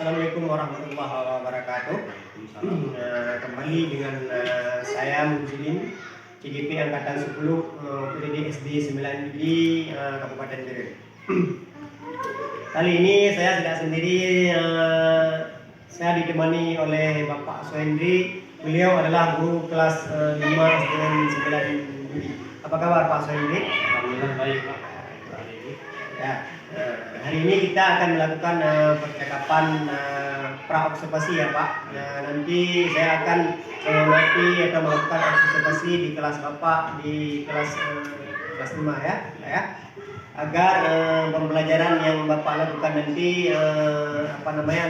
Assalamualaikum warahmatullahi wabarakatuh. Kembali dengan saya Mujidin, CGP Angkatan 10, PDD SD 9 Juli, Kabupaten Beren. Kali ini saya tidak sendiri, saya ditemani oleh Bapak Sohendri. Beliau adalah guru kelas 5 SDN 9 Juli. Apa kabar Pak Sohendri? Alhamdulillah baik Pak. Ya, hari ini kita akan melakukan percakapan pra-observasi ya Pak. Nanti saya akan mengamati atau melakukan observasi di kelas Bapak di kelas 5 ya, agar pembelajaran yang Bapak lakukan nanti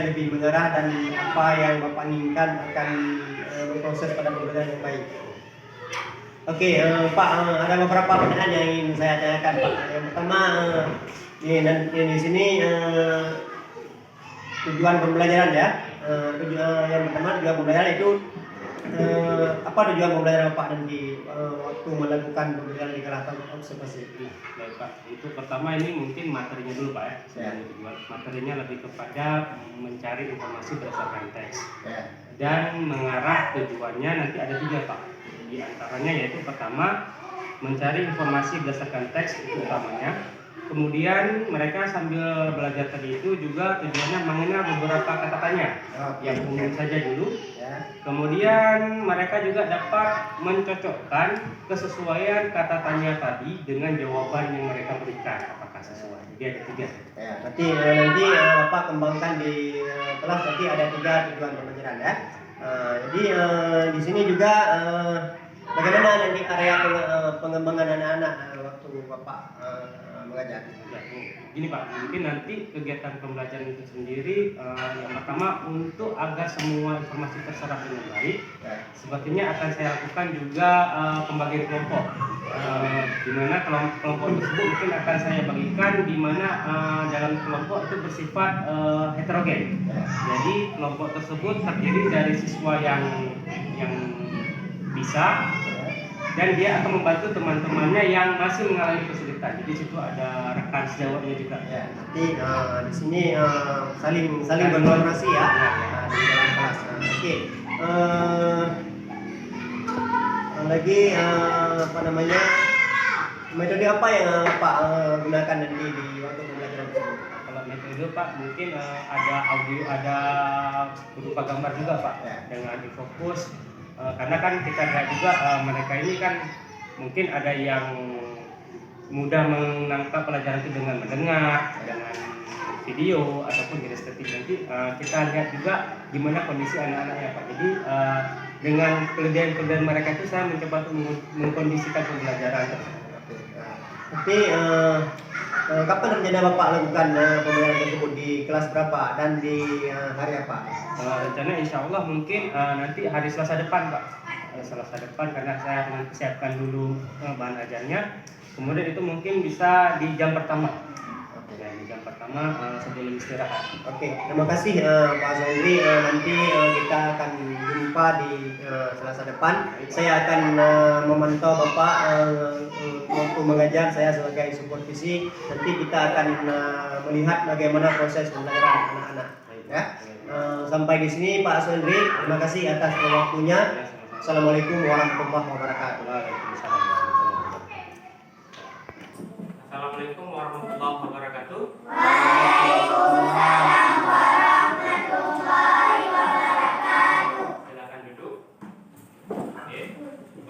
lebih mengarah dan apa yang Bapak inginkan akan berproses pada pembelajaran yang baik. Oke, Pak, ada beberapa pertanyaan yang ingin saya tanyakan Pak. Yang pertama, di sini tujuan pembelajaran ya. Yang pertama tujuan pembelajaran itu apa tujuan pembelajaran Pak nanti waktu melakukan pembelajaran di kelas observasi? Baik Pak, itu pertama ini mungkin materinya dulu Pak ya. Materinya lebih kepada mencari informasi berdasarkan teks dan mengarah tujuannya nanti ada 3 Pak. Di antaranya yaitu pertama mencari informasi berdasarkan teks itu utamanya. Kemudian mereka sambil belajar tadi itu juga tujuannya mengenal beberapa kata tanya yang umum saja dulu. Kemudian mereka juga dapat mencocokkan kesesuaian kata tanya tadi dengan jawaban yang mereka berikan apakah sesuai. Jadi ada 3. Ya, berarti nanti Bapak kembangkan di kelas nanti ada 3 tujuan pembelajaran ya. Jadi di sini juga bagaimana nanti area pengembangan anak-anak waktu Bapak mengajar? Gini Pak, mungkin nanti kegiatan pembelajaran itu sendiri yang pertama untuk agar semua informasi terserap dengan baik, sepertinya akan saya lakukan juga pembagian kelompok. Di mana kelompok tersebut mungkin akan saya bagikan di mana dalam kelompok itu bersifat heterogen. Jadi kelompok tersebut terdiri dari siswa yang bisa dan dia akan membantu teman-temannya yang masih mengalami kesulitan. Jadi situ ada rekan sejawatnya juga. Ya, nanti di sini saling berkolaborasi ya di dalam kelas. Oke. Lagi metode apa yang Pak gunakan nanti di waktu pembelajaran tersebut? Kalau metode Pak mungkin ada audio, ada berupa gambar juga Pak dengan difokus. Karena kan kita lihat juga mereka ini kan mungkin ada yang mudah menangkap pelajaran itu dengan mendengar, dengan video ataupun kinestetik. Nanti kita lihat juga gimana kondisi anak-anaknya Pak. Jadi dengan kelebihan mereka itu saya mencoba untuk mengkondisikan pembelajaran tersebut. Tapi kapan rencana Bapak lakukan pembelajaran tersebut, di kelas berapa dan di hari apa? Rencana insya Allah mungkin nanti hari Selasa depan Pak. Selasa depan karena saya akan siapkan dulu bahan ajarnya. Kemudian itu mungkin bisa di jam pertama. Ya, di jam pertama sebelum istirahat. Oke, terima kasih Pak Sohendri. Nanti kita akan jumpa di Selasa depan. Saya akan memantau Bapak waktu mengajar, saya sebagai supervisi. Nanti kita akan melihat bagaimana proses pembelajaran anak-anak. Ya. Sampai di sini Pak Sohendri. Terima kasih atas waktunya. Assalamualaikum warahmatullahi wabarakatuh. Assalamualaikum warahmatullahi wabarakatuh. Waalaikumsalam warahmatullahi wabarakatuh. Silakan duduk. Oke,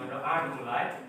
berdoa dimulai.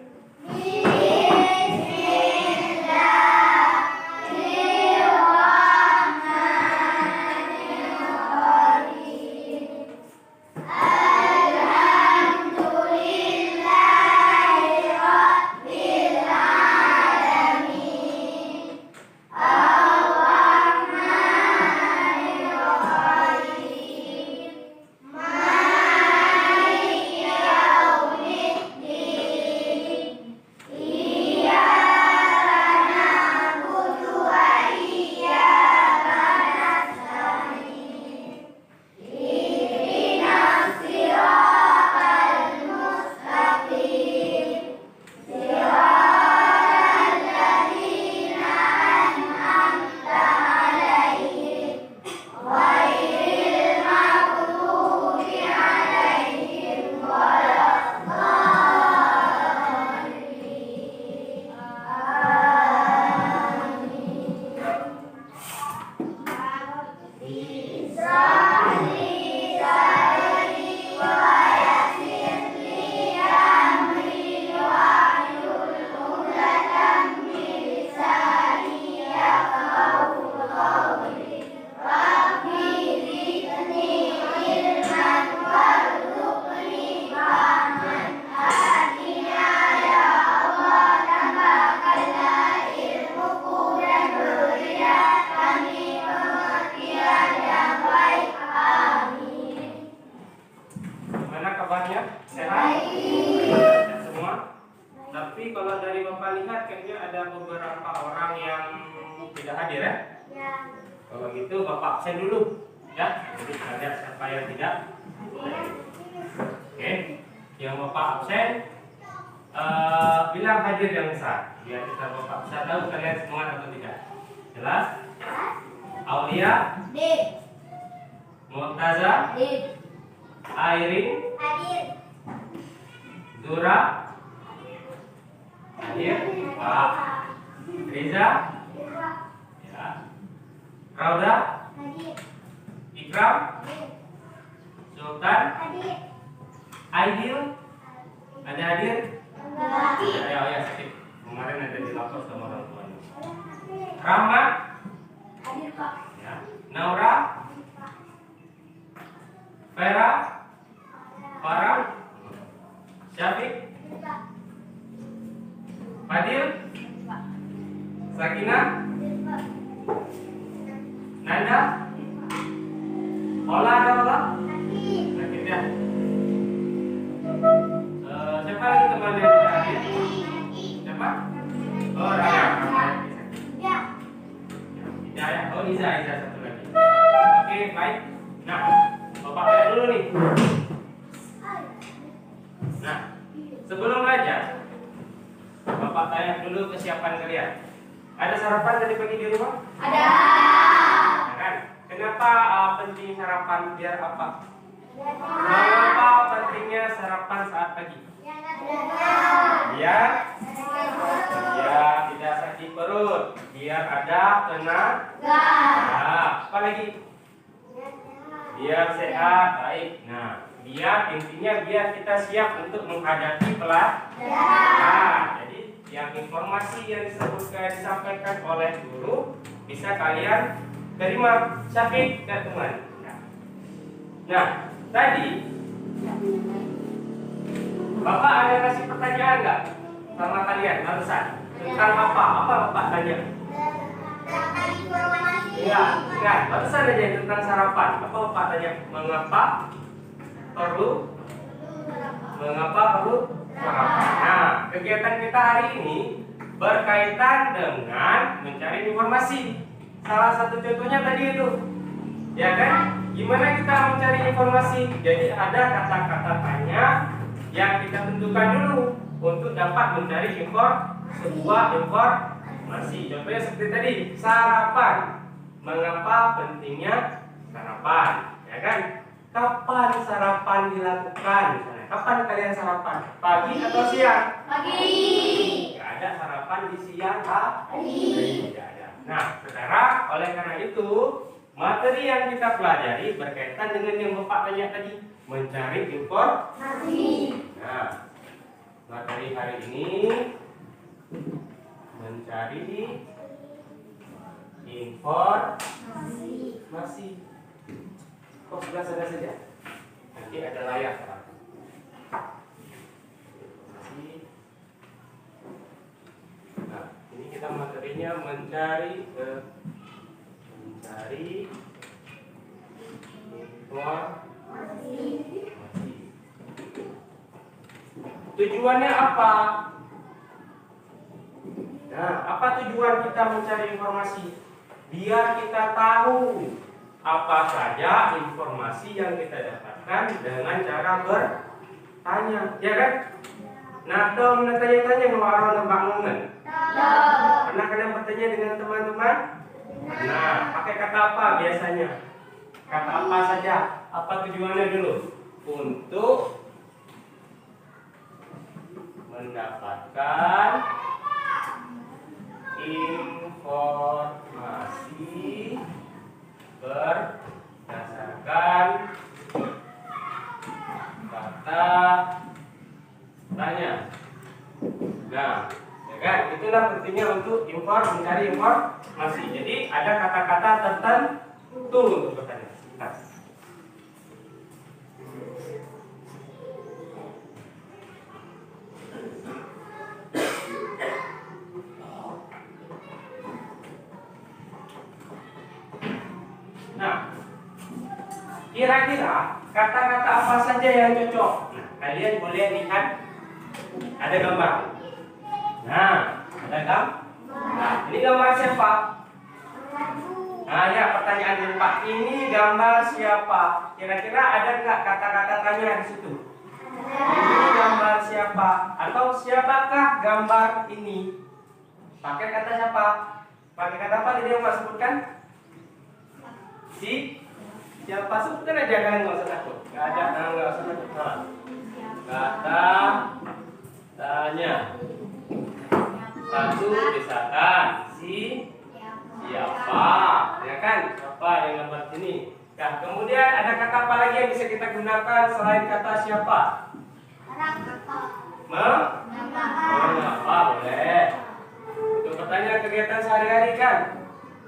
kabarnya? Sehat? Sehat semua? Tapi kalau dari Bapak lihat kayaknya ada beberapa orang yang tidak hadir ya? Kalau gitu Bapak absen dulu ya. Jadi kita lihat siapa yang tidak. Oke, yang Bapak absen bilang hadir yang besar. Biar kita Bapak bisa tahu kalian semua atau tidak. Jelas? Aulia, Murtaza, Airin, Zura, hadir. Pak Riza, ya. Rauda, Ikram, Sultan, Aidil, ada hadir? Ya, sakit. Kemarin ada dilapor sama orang tuanya. Rahmat, ya. Naura, Vera, Farah, Syafiq, Fadil, Sakina, Nanda, Ola ada Ola? Sakit ya. Siapa lagi teman yang tidak hadir? Siapa? Oh, Rama. Hidayah. Oh, Iza satu lagi. Oke, baik. Nah, Bapak lihat dulu nih. Nah, sebelum belajar, Bapak tanya dulu kesiapan kalian. Ada sarapan tadi pagi di rumah? Ada. Ya kan? Kenapa penting sarapan? Biar apa? Mengapa pentingnya sarapan saat pagi? Biar tidak sakit perut, biar ada tenaga. Nah, apa lagi? Biar sehat, baik. Nah, biar intinya biar kita siap untuk menghadapi pelajaran. Nah, jadi yang informasi yang disampaikan oleh guru bisa kalian terima. Syafiq dan teman. Nah, tadi Bapak ada kasih pertanyaan nggak sama kalian barusan tentang apa? Apa Bapak tanya? Iya, enggak. Barusan aja tentang sarapan. Apa Bapak tanya? Mengapa perlu sarapan? Nah, kegiatan kita hari ini berkaitan dengan mencari informasi. Salah satu contohnya tadi itu, ya kan? Gimana kita mencari informasi? Jadi ada kata-kata tanya yang kita tentukan dulu untuk dapat mencari sebuah informasi. Contohnya seperti tadi, sarapan. Mengapa pentingnya sarapan? Ya kan? Kapan sarapan dilakukan? Misalnya, kapan kalian sarapan? Pagi atau siang? Pagi. Tidak ada sarapan di siang, tidak ada. Nah, sekarang oleh karena itu materi yang kita pelajari berkaitan dengan yang Bapak tanya tadi, mencari informasi. Nah, materi hari ini mencari informasi. Kok sudah saja? Nanti ada layar. Nah, ini kita materinya mencari informasi. Tujuannya apa? Nah, apa tujuan kita mencari informasi? Biar kita tahu apa saja informasi yang kita dapatkan dengan cara bertanya, ya kan? Nah, dong tanya-tanya ngelarang bangunan. Pernah kalian bertanya dengan teman-teman? Nah, pakai kata apa biasanya? Kata apa saja? Apa tujuannya dulu? Untuk mendapatkan informasi berdasarkan kata tanya. Nah, ya kan? Itulah pentingnya untuk mencari informasi. Jadi ada kata-kata tertentu untuk bertanya. Nah, kira-kira kata-kata apa saja yang cocok. Nah, kalian boleh lihat ada gambar. Nah, ada gambar. Nah, ini gambar siapa? Nah, ya pertanyaan Pak, ini gambar siapa? Kira-kira ada nggak kata-kata tanya di situ? Ini gambar siapa? Atau siapakah gambar ini? Pakai kata siapa? Pakai kata apa tadi yang Pak sebutkan? Siapa? Sebutkan aja, kalian nggak usah takut. Nggak ada, nggak usah takut. Nah, kata tanya. Satu misalkan siapa, ya kan? Siapa yang gambar sini? Nah, kemudian ada kata apa lagi yang bisa kita gunakan selain kata siapa? Mengapa boleh? Untuk pertanyaan kegiatan sehari-hari kan?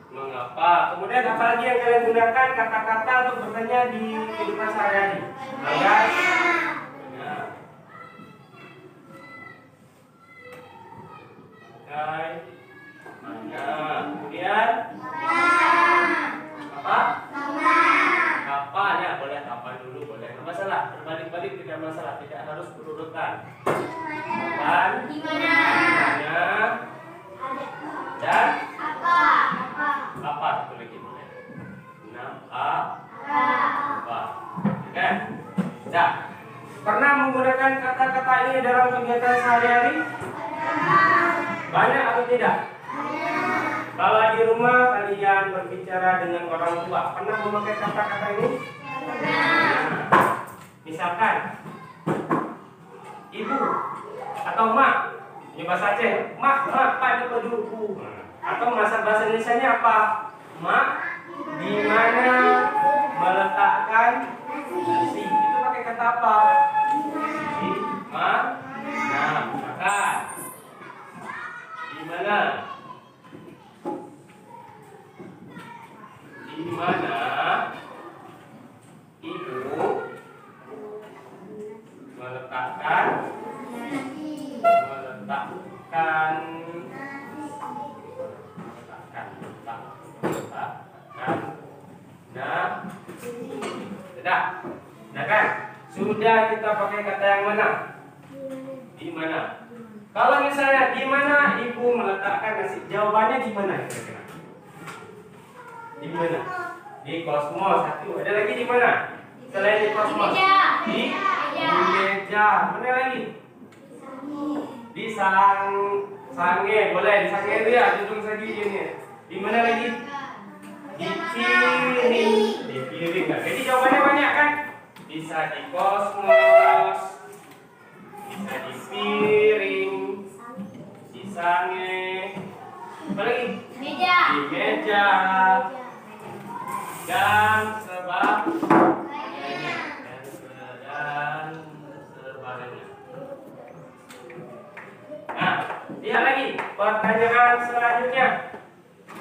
Mengapa? Kemudian apa lagi yang kalian gunakan kata-kata untuk bertanya di kehidupan sehari-hari? Mengapa? Mana? Kemudian apa? Kapan ya? Boleh kapan dulu, boleh. Tidak masalah. Berbalik-balik tidak masalah. Tidak harus berurutan. Kapan? Di mana? Dan apa? Itu lagi boleh. Apa? Oke. Nah, pernah menggunakan kata-kata ini dalam kegiatan sehari-hari? Banyak atau tidak? Kalau di rumah kalian berbicara dengan orang tua, pernah memakai kata-kata ini? Misalkan ibu atau mak, ini bahasa Aceh, mak, pak itu pejuku. Atau bahasa Indonesianya apa? Mak, di mana meletakkan nasi? Itu pakai kata apa? Di mana? Nah, misalkan di mana? Di mana ibu meletakkan sudah kan? Sudah kita pakai kata yang mana? Di mana? Kalau misalnya di mana ibu meletakkan nasi, jawabannya di mana kira-kira? Di mana? Di kosmos satu. Ada lagi di mana? Selain di kosmos? Di meja. Mana lagi? Di sange. Boleh di sange itu ya, judul sagi ini. Di mana lagi? Di piring. Di piring. Nah, jadi jawabannya banyak kan? Bisa di kosmos, bisa di piring, di sange, apa lagi? Di meja dan sebagainya. Nah, lihat lagi pertanyaan selanjutnya.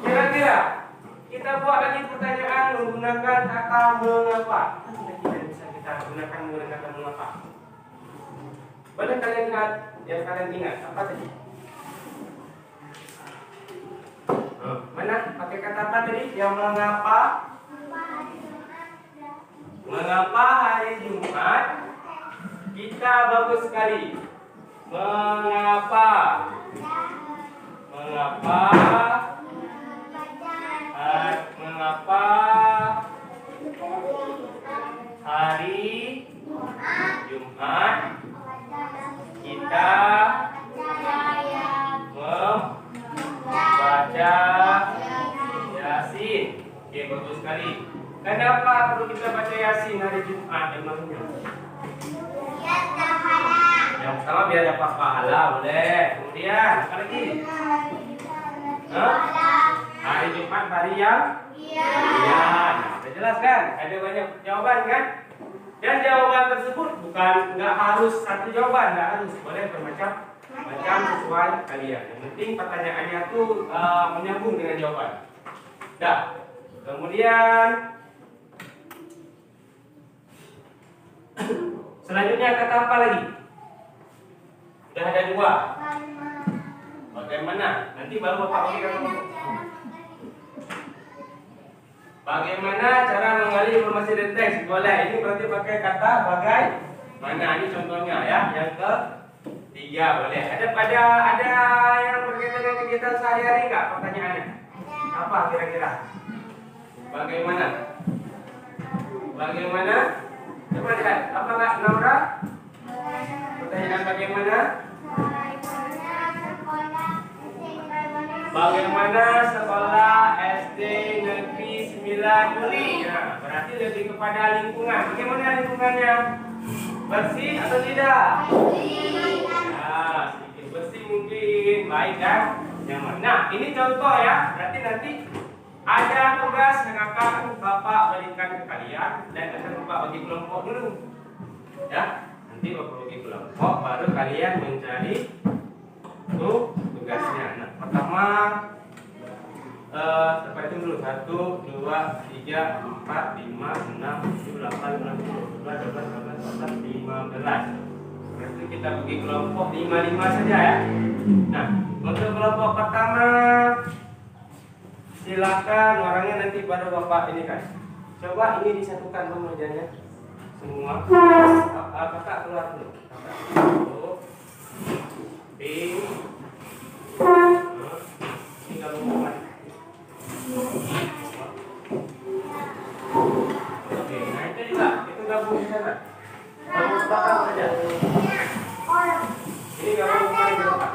Kira-kira kita buat lagi pertanyaan menggunakan kata mengapa. Tidak bisa kita gunakan menggunakan kata mengapa. Boleh kalian lihat yang kalian ingat apa tadi? Mana? Pakai kata apa tadi? Yang mengapa? Mengapa hari Jumat? Kita bagus sekali. Mengapa? Mengapa? Mengapa hari Jumat kita membaca Yasin? Oke, bagus sekali. Kenapa perlu kita baca Yasin hari Jumat? Emangnya? Yang pertama biar dapat pahala, boleh. Kemudian apa lagi? Hari Jumat hari yang? Iya. Sudah jelas kan? Ada banyak jawaban kan? Dan jawaban tersebut bukan nggak harus satu jawaban, nggak harus, boleh bermacam-macam sesuai kalian. Yang penting pertanyaannya tuh menyambung dengan jawaban. Dah. Kemudian selanjutnya kata apa lagi? Sudah ada dua. Bagaimana? Nanti baru Bapak bagi kata. Bagaimana cara menggali informasi dari teks? Boleh. Ini berarti pakai kata bagaimana. Ini contohnya ya. Yang ketiga boleh. Ada yang berkaitan dengan kegiatan sehari-hari nggak? Pertanyaannya. Apa kira-kira? Bagaimana? Bagaimana? Coba lihat. Apa nggak Naura? Pertanyaan bagaimana? Bagaimana sekolah SD Negeri 9 Juli? Nah, berarti lebih kepada lingkungan. Bagaimana lingkungannya? Bersih atau tidak? Nah, sedikit bersih mungkin, baik dan nyaman. Nah, ini contoh ya. Berarti nanti ada tugas yang akan Bapak berikan ke kalian dan akan Bapak bagi kelompok dulu. Ya, nanti Bapak bagi kelompok, baru kalian mencari tugasnya. Nah, pertama seperti itu dulu 1, 2, 3, 4, 5, 6, 7, 8, 9, 10, 11, 12, 13, 14, 15. Berarti kita bagi kelompok 5-5 saja ya. Nah, untuk kelompok pertama silakan orangnya nanti baru Bapak ini kan. Coba ini disatukan pemujanya semua. Kakak keluar dulu. Kakak dulu. Ping. Ini gabungan. Oke, nah itu juga, itu gabung di sana. Gabung belakang saja. Ini gabung kemarin di belakang.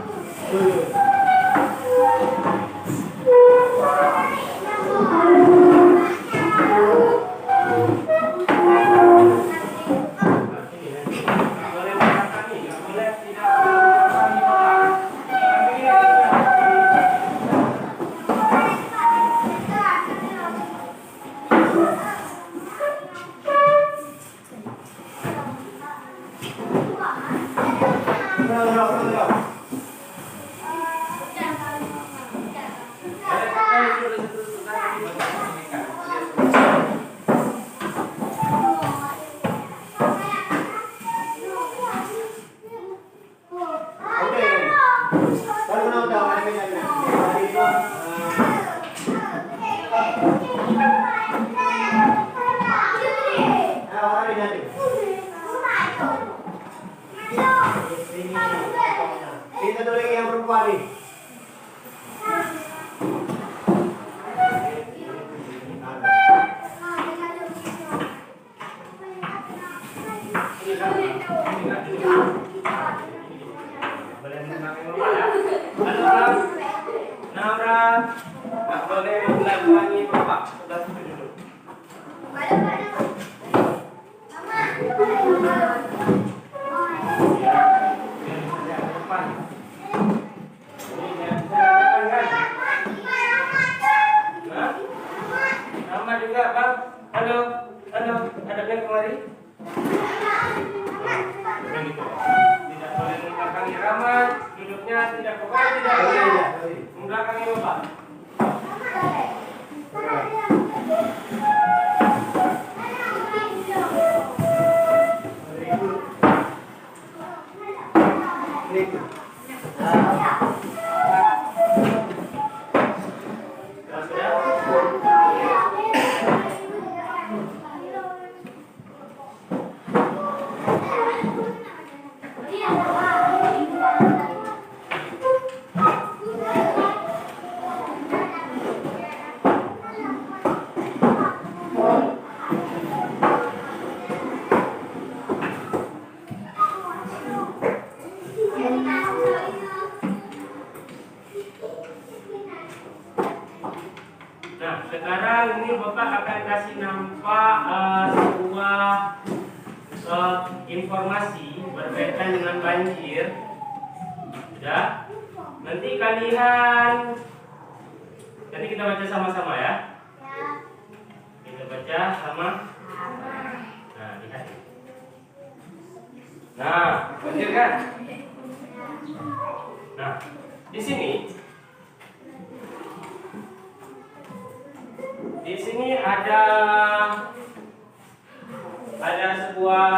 Kita dulu yang perempuan nih. Nggak boleh melakukan bapak. Sudah dulu. Nama juga bang. Halo, halo, hadapnya kemari. Tidak boleh membelakangi Rahmat, duduknya tidak pokoknya tidak boleh membelakangi bapak. Nah, sekarang ini Bapak akan kasih nampak sebuah informasi berkaitan dengan banjir. Sudah? Nanti kalian, nanti kita baca sama-sama ya. Kita baca sama. Nah, lihat. Nah, banjir kan? Nah, di sini ada sebuah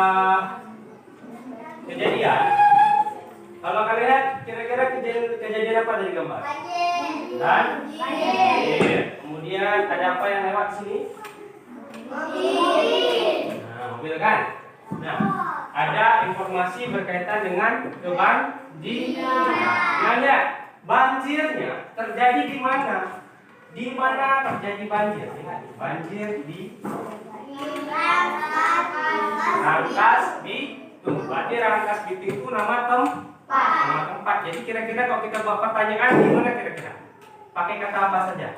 kejadian. Kalau kalian lihat kira-kira kejadian apa dari gambar? Dan kemudian Kemudian ada apa yang lewat sini? Nah, mobil kan? Nah, ada informasi berkaitan dengan kebanjiran. Nah, lihat, banjirnya terjadi di mana? Di mana terjadi banjir? Lihat, banjir di Rangkas Bitung. Berarti Rangkas Bitung itu nama tempat. Jadi kira-kira kalau kita buat pertanyaan, di mana kira-kira? Pakai kata apa saja?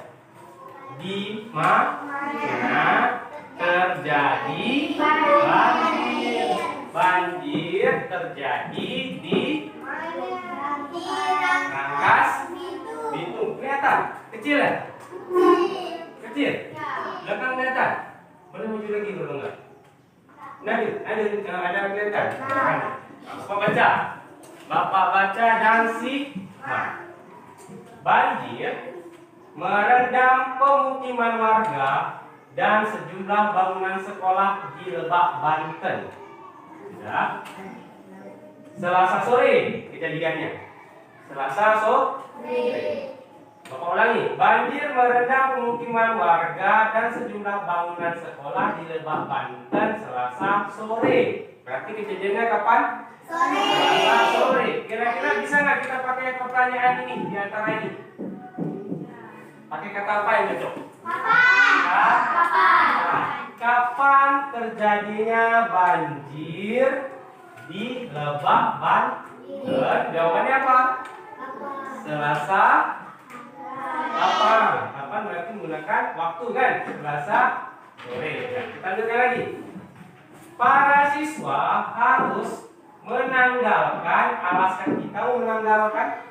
Di mana terjadi banjir? Banjir terjadi di Rangkas Bitung. Kelihatan? Kecil ya? Kecil? Belakang kelihatan? Boleh maju lagi kalau enggak? Nah, ada kelihatan? Bapak baca. Bapak baca dan simak. Banjir merendam pemukiman warga dan sejumlah bangunan sekolah di Lebak, Banten. Ya. Selasa sore kejadiannya. Selasa sore. Bapak ulangi. Banjir merendam pemukiman warga dan sejumlah bangunan sekolah di Lebak, Banten Selasa sore. Berarti kejadiannya kapan? Selasa sore. Kira-kira bisa nggak kita pakai pertanyaan ini di antara ini? Pakai kata apa yang cocok? Kapan terjadinya banjir di Lebak, Banten? Jawabannya apa? Selasa. Kapan berarti menggunakan waktu kan? Selasa sore. Nah, kita lihat lagi. Para siswa harus menanggalkan alas kaki. Tahu menanggalkan?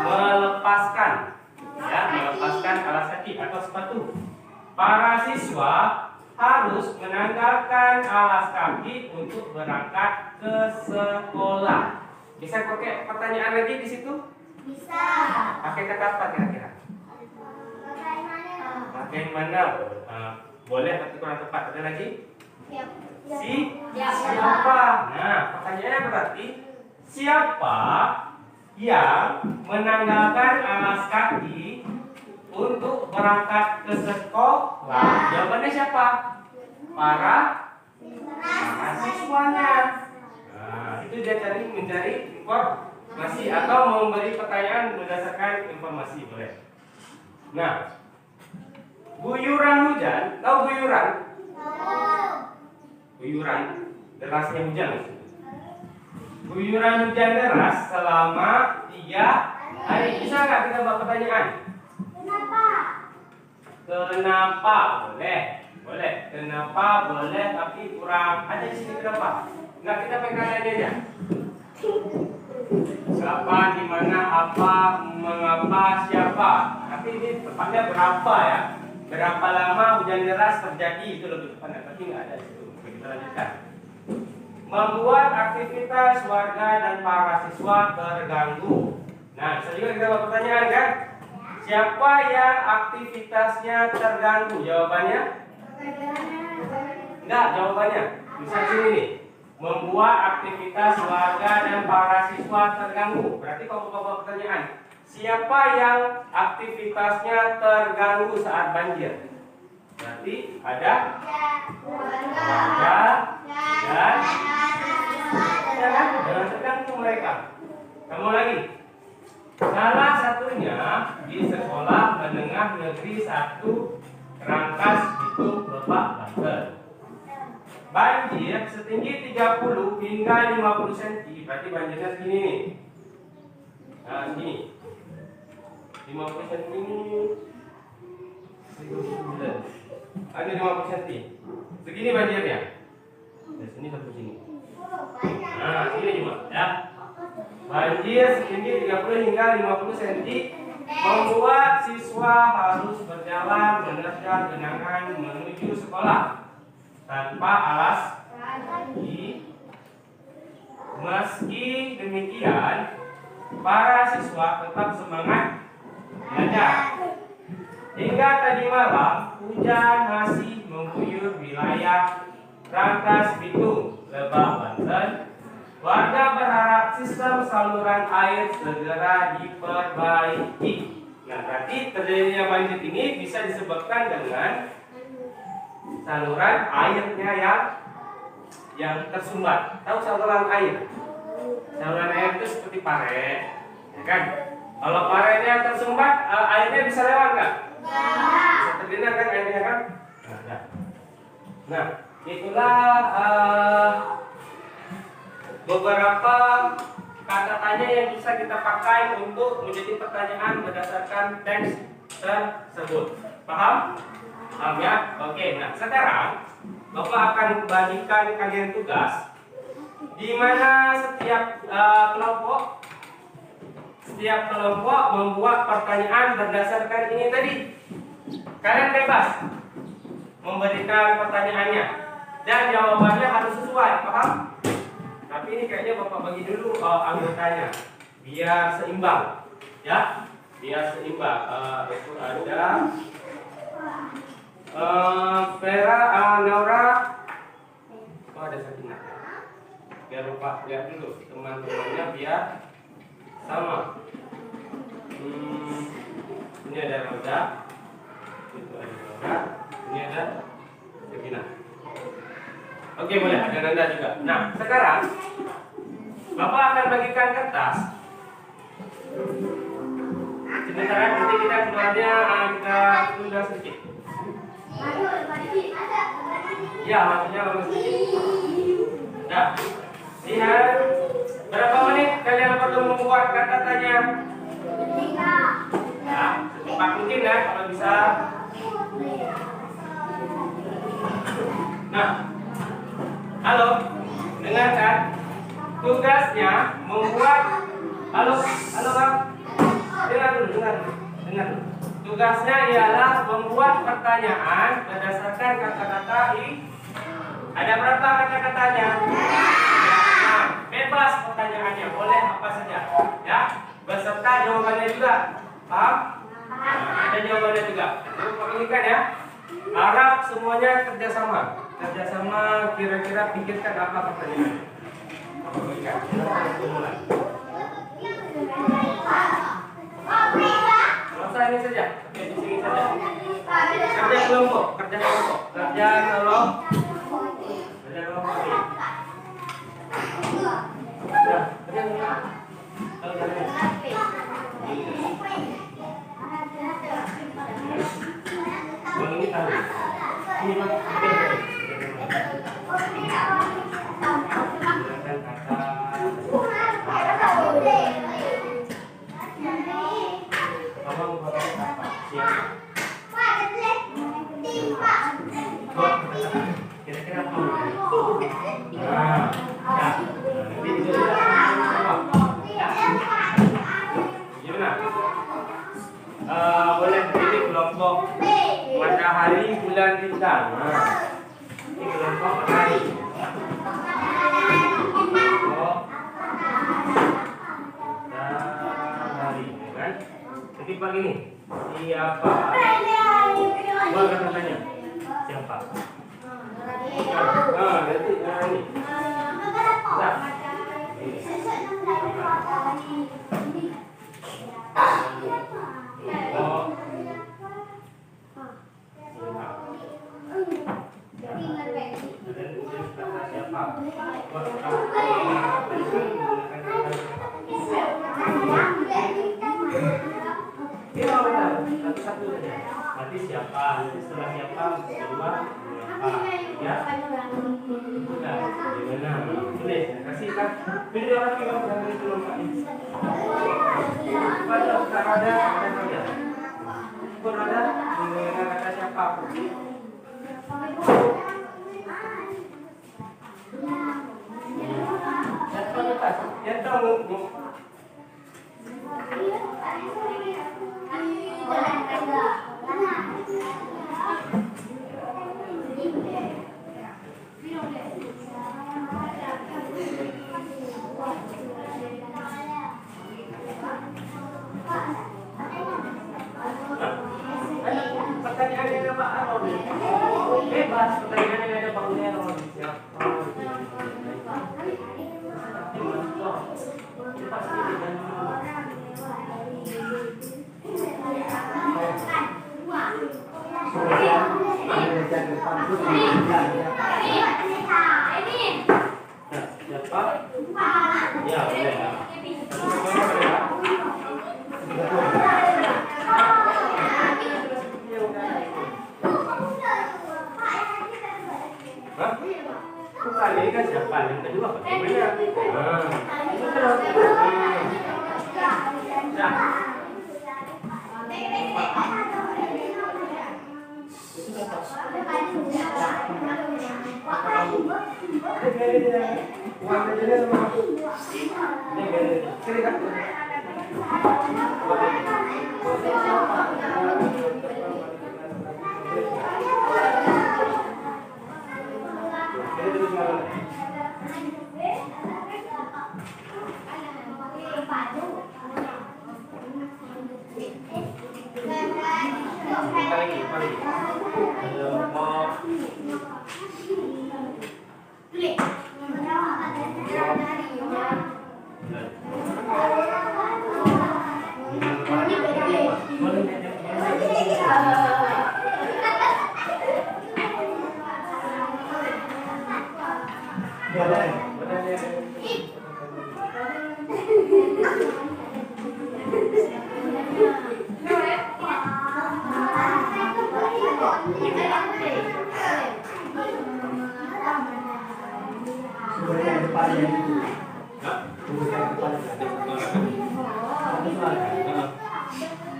Melepaskan. Ya, melepaskan alas kaki atau sepatu. Para siswa harus menanggalkan alas kaki untuk berangkat ke sekolah. Bisa pakai pertanyaan lagi di situ? Bisa. Pakai kata apa kira-kira? Bagaimana? Boleh tapi kurang tepat. Ada lagi? Siapa? Nah, pertanyaannya berarti siapa yang menanggalkan alas kaki untuk berangkat ke sekolah? Jawabannya siapa? Para siswanya. Nah, itu dia mencari informasi atau memberi pertanyaan berdasarkan informasi, boleh. Nah, guyuran hujan, tahu guyuran? Guyuran derasnya hujan. Guyuran hujan deras selama 3 hari. Bisa nggak kita buat pertanyaan? Kenapa? Boleh. Kenapa? Boleh, tapi kurang. Ada di sini kenapa? Nggak, kita pegang aja aja. Siapa, di mana, apa, mengapa, siapa. Tapi ini tepatnya berapa ya? Berapa lama hujan deras terjadi, itu lebih tepatnya. Tapi nggak ada di situ. Kita lanjutkan. Membuat aktivitas warga dan para siswa terganggu. Nah, bisa juga kita buat pertanyaan kan? Siapa yang aktivitasnya terganggu? Jawabannya? Enggak, jawabannya. Bisa sini nih. Membuat aktivitas warga dan para siswa terganggu. Berarti kalau buat pertanyaan, siapa yang aktivitasnya terganggu saat banjir? Berarti ada warga dan jangan terganggu mereka. Kamu lagi. Salah satunya di sekolah menengah negeri 1 Rangkas Bitung, Lebak, Banten. Banjir setinggi 30 hingga 50 cm. Berarti banjirnya segini nih. Nah, segini. 50 cm ini 19. Ada 50 cm. Segini banjirnya. Dari sini sampai sini. Nah, sini cuma ya. Banjir setinggi 30 hingga 50 cm membuat siswa harus berjalan menerjang genangan menuju sekolah tanpa alas kaki. Meski demikian, para siswa tetap semangat belajar. Hingga tadi malam, hujan masih mengguyur wilayah Rangkas Bitung, Lebak, Banten. Warga berharap sistem saluran air segera diperbaiki. Nah, Nah, berarti terjadinya banjir ini bisa disebabkan dengan saluran airnya yang tersumbat. Tahu saluran air? Saluran air itu seperti pare, ya kan? Kalau parenya tersumbat, airnya bisa lewat nggak? Bisa tergenang kan airnya kan? Nah, itulah beberapa kata tanya yang bisa kita pakai untuk menjadi pertanyaan berdasarkan teks tersebut. Paham? Paham ya? Oke, nah sekarang Bapak akan bagikan kalian tugas di mana setiap kelompok membuat pertanyaan berdasarkan ini tadi. Kalian bebas memberikan pertanyaannya dan jawabannya harus sesuai, paham? Tapi ini kayaknya Bapak bagi dulu anggotanya biar seimbang, ya, biar seimbang. Itu ada Vera, Naura, ada Sakina. Biar Bapak lihat dulu teman-temannya biar sama. Ini ada Roda, itu ada Naura, ini ada Sakina. Oke, boleh, ada Nanda juga. Nah, sekarang Bapak akan bagikan kertas. Sebentar, nanti kita keluarnya kita tunda sedikit. Ya, maksudnya lama sedikit. Nah, lihat berapa menit kalian perlu membuat kata tanya? Ya, secepat mungkin ya kalau bisa. Nah, halo, dengarkan. Tugasnya membuat. Halo Bang. Dengar dulu. Tugasnya ialah membuat pertanyaan berdasarkan kata-kata Ada berapa kata-katanya? Nah, bebas pertanyaannya, boleh apa saja, ya. Beserta jawabannya juga. Paham? Nah, ada jawabannya juga. Ini kan ya. Harap semuanya kerjasama. Kira-kira pikirkan apa pertanyaannya. Selesai ini saja. Oke, di sini saja. Kerja kelompok. Ini tahu. Ini kira-kira apa? Boleh pilih kelompok matahari, bulan, bintang. Ini kelompok matahari. Kan? Jadi pagi ini siapa? Buat katanya siapa? Nanti ini. Satu saja. Nanti siapa? Nanti setelah siapa? Kedua, apa? Ya. Sudah. Gimana? Boleh. Kasih kan? Pilih orang yang berani belum Pak. Pada ada saja. Pun ada dengan kata siapa? Yang tahu. Pertanyaannya ada Pak Aroni. Bebas, pertanyaannya ada Pak Aroni. Siapa? Pasti Pak? Ya, boleh ya. Satu semuanya boleh ya? Hah? Bukan, ini kan siapa? Yang kedua bagaimana? Itu terus. Ya.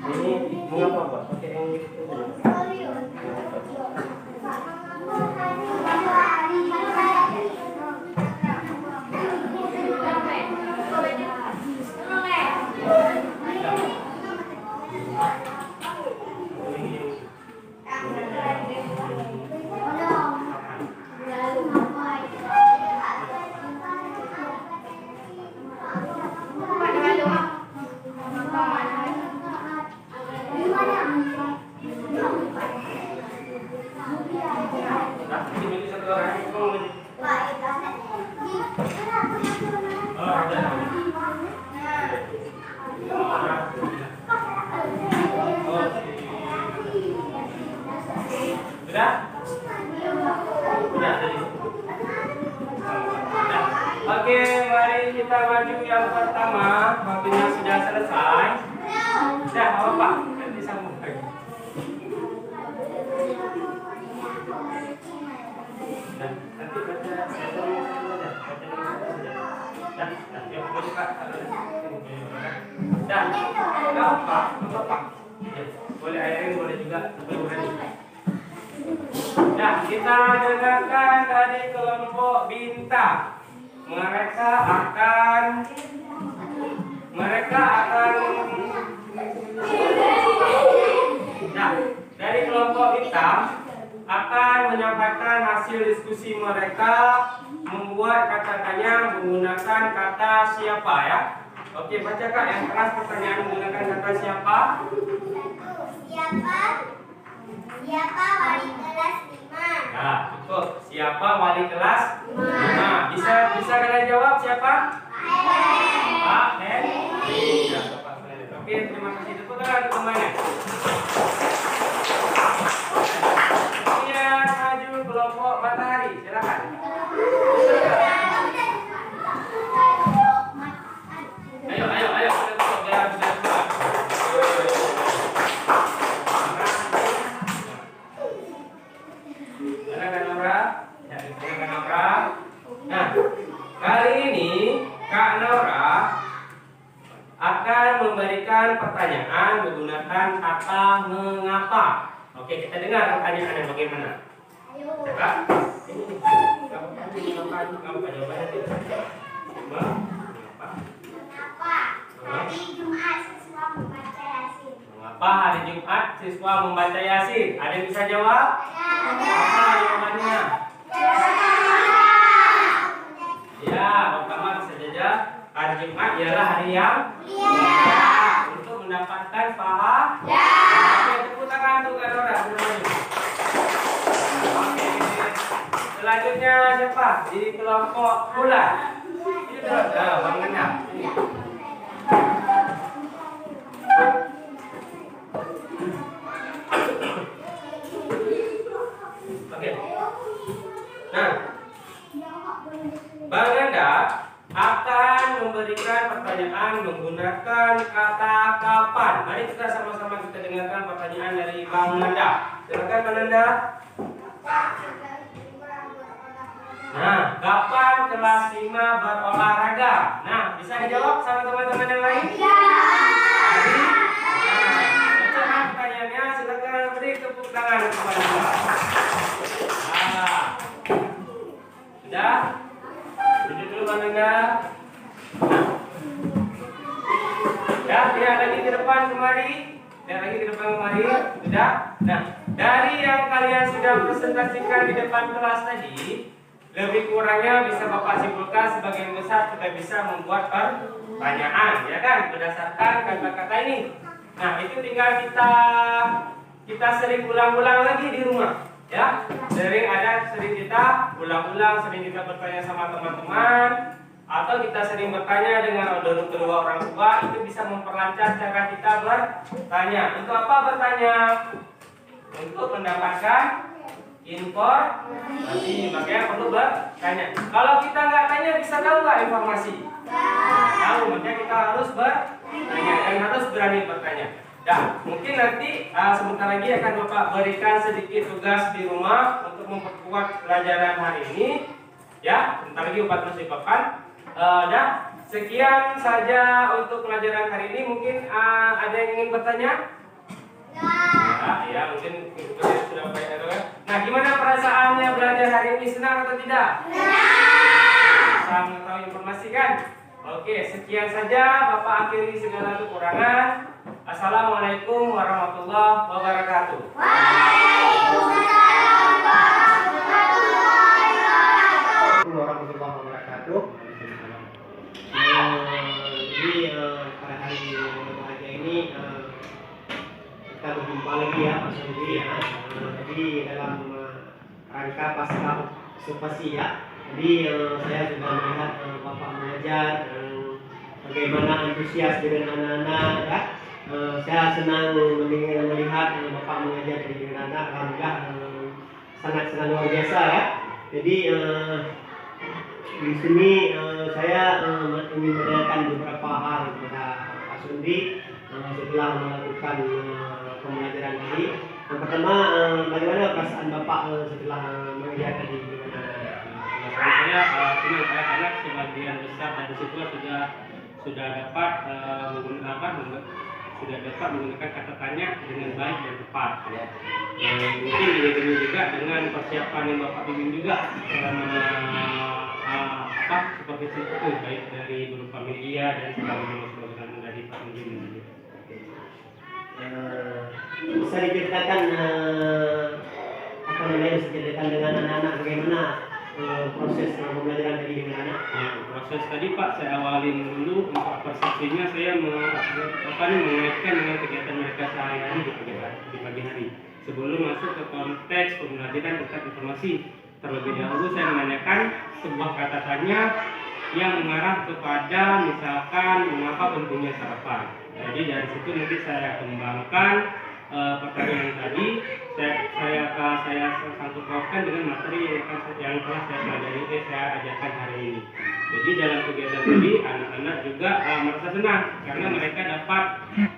Ini mengapa Pak? Pakai yang itu. Oke, mari kita maju yang pertama. Waktunya sudah selesai. Sudah, apa? Nanti sambung lagi. Nah, nanti baca boleh airin, boleh juga. Nah, kita dengarkan dari kelompok bintang. Mereka akan nah, dari kelompok hitam akan menyampaikan hasil diskusi mereka membuat kata-katanya menggunakan kata siapa ya. Oke, baca Kak yang keras pertanyaan menggunakan kata siapa? Siapa wali kelas 5? Nah, cukup. Siapa wali kelas 5? Bisa kalian jawab siapa? Pak Henry. Ya, Bapak Henry. Oke, terima kasih. Tepuk tangan untuk temannya. Kemudian maju kelompok matahari. Silakan. Ayo. Biar bisa keluar. Nah, kali ini Kak Nora akan memberikan pertanyaan menggunakan kata mengapa. Oke, kita dengar pertanyaannya bagaimana. Coba. Mengapa jawabannya tidak? Mengapa? Hari Jumat siswa membaca Yasin? Mengapa hari Jumat siswa membaca Yasin? Ada yang bisa jawab? Apa jawabannya? Ya, pertama bisa saja hari Jumat ialah hari yang mulia untuk mendapatkan pahala. Oke, tepuk tangan untuk Kak Nora. Oke. Selanjutnya siapa? Di kelompok bulan. Ini terus, Bang Genap. Oke. Nah, Bang Nanda akan memberikan pertanyaan menggunakan kata kapan. Mari kita sama-sama kita dengarkan pertanyaan dari Bang Nanda. Silakan Bang Nanda. Nah, kapan kelas 5 berolahraga? Nah, bisa dijawab sama teman-teman yang lain? Ya. Bacakan pertanyaannya, silakan beri tepuk tangan kepada Bapak. Sudah? Duduk dulu Bang Nanda. Ya, lihat lagi ke depan kemari. Lihat lagi ke depan kemari. Sudah? Nah, dari yang kalian sudah presentasikan di depan kelas tadi, lebih kurangnya bisa Bapak simpulkan sebagian besar sudah bisa membuat pertanyaan, ya kan? Berdasarkan kata-kata ini. Nah, itu tinggal kita sering ulang-ulang lagi di rumah, ya. Sering kita ulang-ulang, sering kita bertanya sama teman-teman, atau kita sering bertanya dengan kedua orang tua, itu bisa memperlancar cara kita bertanya. Untuk apa bertanya? Untuk mendapatkan informasi, makanya perlu bertanya. Kalau kita nggak tanya, bisa tahu nggak informasi? Tahu, makanya kita harus bertanya dan harus berani bertanya. Nah, mungkin nanti sebentar lagi akan Bapak berikan sedikit tugas di rumah untuk memperkuat pelajaran hari ini. Ya, sebentar lagi 48. Dah, sekian saja untuk pelajaran hari ini. Mungkin ada yang ingin bertanya? Ya, mungkin sudah banyak kan. Nah, gimana perasaannya belajar hari ini? Senang atau tidak? Bisa mengetahui informasi kan? Oke, sekian saja. Bapak akhiri segala kekurangan. Assalamualaikum warahmatullahi wabarakatuh. Warahmatullahi wabarakatuh. Jadi pada hari bahagia ini kita berjumpa lagi ya Pak Suri ya. Jadi dalam rangka pasca observasi ya. Jadi saya sudah melihat Bapak mengajar bagaimana antusias dengan anak-anak ya. Saya senang melihat Bapak mengajar dengan anak, alhamdulillah sangat luar biasa ya. Jadi di sini saya ingin menanyakan beberapa hal kepada Pak Sundi setelah melakukan pembelajaran tadi. Yang pertama, bagaimana perasaan Bapak setelah mengajar tadi? Saya senang karena sebagian besar dari situ sudah dapat menggunakan kata tanya dengan baik dan tepat. Ya. Mungkin diiringi juga dengan persiapan yang Bapak bimbing juga seperti itu, baik dari berupa media dan sebagainya dari Pak Bimbing. Bisa diceritakan bisa diceritakan dengan anak-anak bagaimana proses pembelajaran tadi dengan anak? Ya, proses tadi Pak saya awalin dulu untuk persepsinya, saya mengaitkan dengan kegiatan mereka sehari-hari di pagi hari. Sebelum masuk ke konteks pembelajaran tentang informasi, terlebih dahulu saya menanyakan sebuah kata tanya yang mengarah kepada misalkan mengapa pentingnya sarapan. Jadi dari situ nanti saya kembangkan pertanyaan tadi, saya sangkut pautkan dengan materi yang telah saya pelajari, saya ajarkan hari ini. Jadi dalam kegiatan tadi anak-anak juga merasa senang karena mereka dapat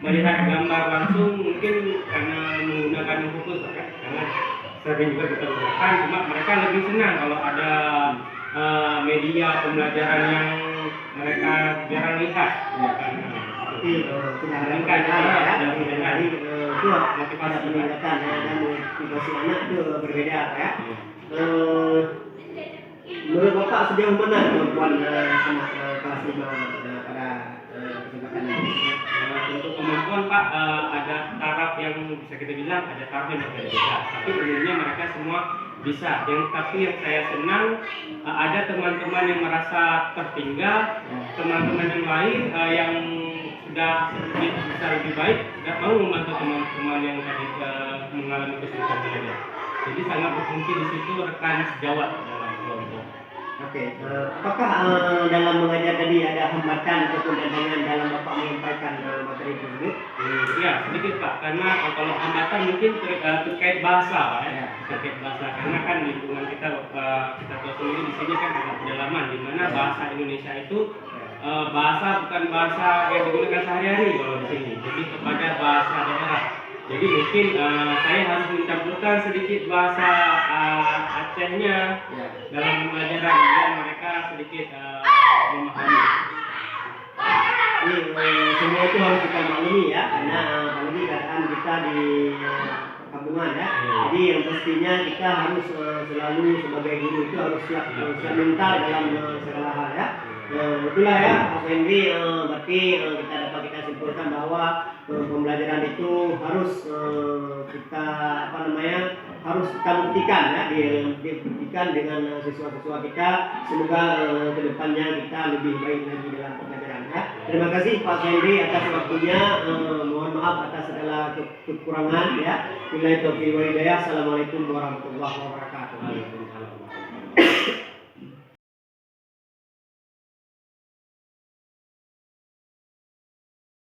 melihat gambar langsung, mungkin karena menggunakan fokus ya, karena sering juga kita gunakan, cuma mereka lebih senang kalau ada media pembelajaran yang mereka jarang lihat. Meningkat ya, itu motivasi peningkatan dan motivasi anak itu berbeda ya. Menurut Bapak sejauh mana kemampuan anak kelas 5 pada kesempatan ini? Untuk kemampuan Pak ada taraf yang bisa kita bilang ada taraf yang berbeda. Tapi umumnya mereka semua bisa. Tapi yang saya senang ada teman-teman yang merasa tertinggal, teman-teman yang lain yang sudah bisa lebih baik, tidak mau membantu teman-teman yang tadi mengalami kesulitan belajar. Jadi sangat berfungsi di situ rekan sejawat dalam kelompok. Oke, apakah dalam mengajar tadi ada hambatan ataupun tantangan dalam Bapak menyampaikan materi tersebut? Ya, sedikit Pak, karena kalau hambatan mungkin terkait bahasa Pak ya. Ya. Terkait bahasa, karena kan lingkungan kita kita tahu sendiri di sini kan ada pedalaman di mana bahasa Indonesia itu bahasa bukan bahasa yang digunakan sehari-hari kalau di sini, jadi kepada bahasa daerah. Jadi mungkin saya harus mencampurkan sedikit bahasa Acehnya dalam pembelajaran biar mereka sedikit memahami. Ini semua itu harus kita maklumi ya, karena apalagi keadaan kita di perkampungan ya. Jadi yang pastinya kita harus selalu sebagai guru itu harus siap mental dalam segala hal ya. Itulah ya Mas Henry, berarti kita simpulkan bahwa pembelajaran itu harus kita harus kita buktikan ya, dibuktikan dengan siswa-siswa kita. Semoga kedepannya kita lebih baik lagi dalam pembelajaran ya. Terima kasih Pak Henry atas waktunya. Mohon maaf atas segala kekurangan ya. Wabillahi taufiq wal hidayah. Assalamualaikum warahmatullahi wabarakatuh.